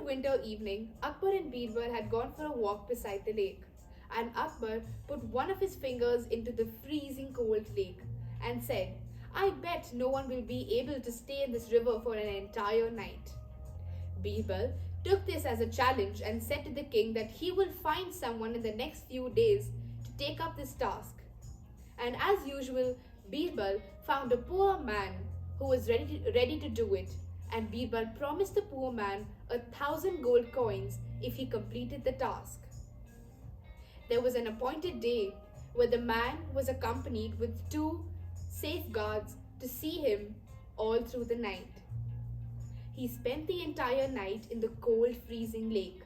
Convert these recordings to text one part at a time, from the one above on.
One winter evening, Akbar and Birbal had gone for a walk beside the lake, and Akbar put one of his fingers into the freezing cold lake and said, I bet no one will be able to stay in this river for an entire night. Birbal took this as a challenge and said to the king that he will find someone in the next few days to take up this task. And as usual, Birbal found a poor man who was ready to do it, and Birbal promised the poor man 1,000 gold coins if he completed the task. There was an appointed day where the man was accompanied with two safeguards to see him all through the night. He spent the entire night in the cold, freezing lake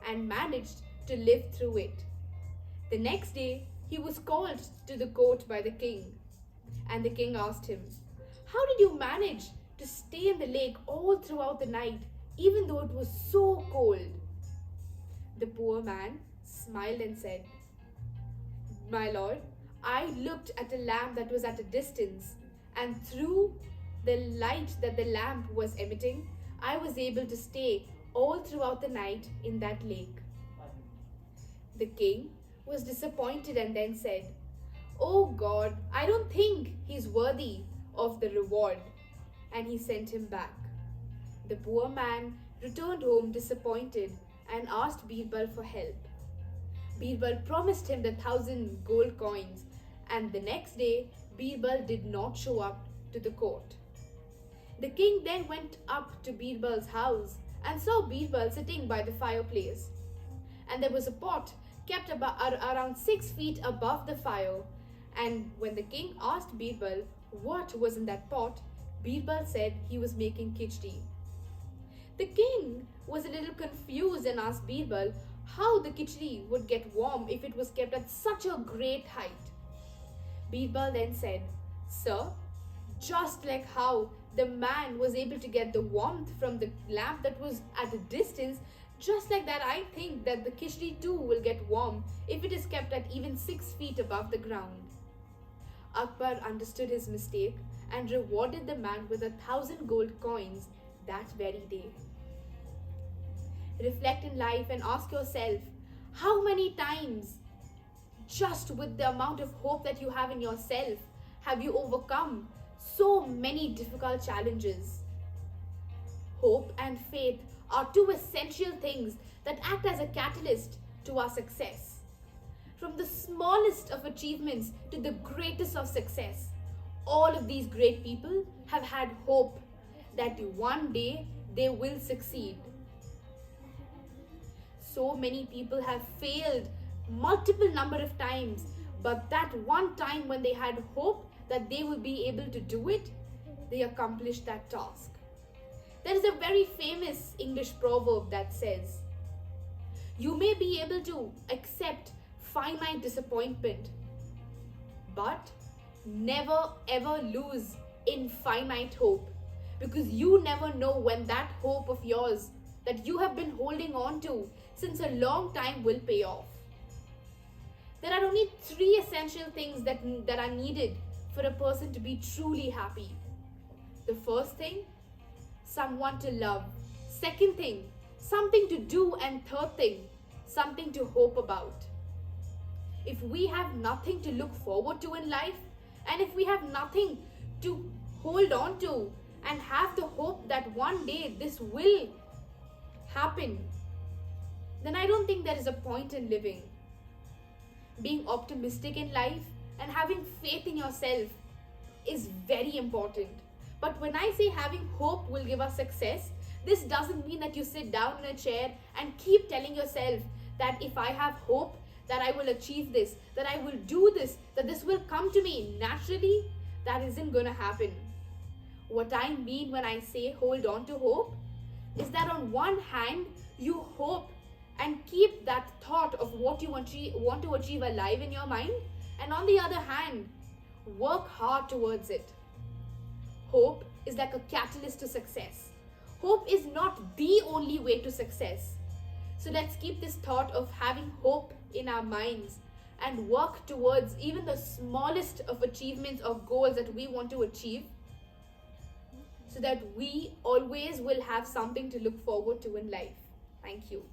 and managed to live through it. The next day, he was called to the court by the king, and the king asked him, How did you manage to stay in the lake all throughout the night, even though it was so cold? The poor man smiled and said, My lord, I looked at a lamp that was at a distance, and through the light that the lamp was emitting, I was able to stay all throughout the night in that lake. The king was disappointed and then said, Oh God, I don't think he's worthy of the reward. And he sent him back. The poor man returned home disappointed and asked Birbal for help. Birbal promised him the 1,000 gold coins, and the next day Birbal did not show up to the court. The king then went up to Birbal's house and saw Birbal sitting by the fireplace. And there was a pot kept around 6 feet above the fire. And when the king asked Birbal what was in that pot, Birbal said he was making khichdi. The king was a little confused and asked Birbal how the khichdi would get warm if it was kept at such a great height. Birbal then said, Sir, just like how the man was able to get the warmth from the lamp that was at a distance, just like that I think that the khichdi too will get warm if it is kept at even 6 feet above the ground. Akbar understood his mistake and rewarded the man with 1,000 gold coins that very day. Reflect in life and ask yourself, how many times, just with the amount of hope that you have in yourself, have you overcome so many difficult challenges? Hope and faith are two essential things that act as a catalyst to our success. From the smallest of achievements to the greatest of success, all of these great people have had hope that one day they will succeed. So many people have failed multiple number of times, but that one time when they had hope that they will be able to do it, they accomplished that task. There is a very famous English proverb that says, You may be able to accept finite disappointment, but never ever lose infinite hope, because you never know when that hope of yours that you have been holding on to since a long time will pay off. There are only 3 essential things that are needed for a person to be truly happy. The first thing, someone to love. Second thing, something to do. And third thing, something to hope about. If we have nothing to look forward to in life, and if we have nothing to hold on to and have the hope that one day this will happen, then I don't think there is a point in living. Being optimistic in life and having faith in yourself is very important. But when I say having hope will give us success, this doesn't mean that you sit down in a chair and keep telling yourself that if I have hope, that I will achieve this, that I will do this, that this will come to me naturally. That isn't going to happen. What I mean when I say hold on to hope is that on one hand, you hope and keep that thought of what you want to achieve alive in your mind, and on the other hand, work hard towards it. Hope is like a catalyst to success. Hope is not the only way to success. So let's keep this thought of having hope in our minds and work towards even the smallest of achievements or goals that we want to achieve, so that we always will have something to look forward to in life. Thank you.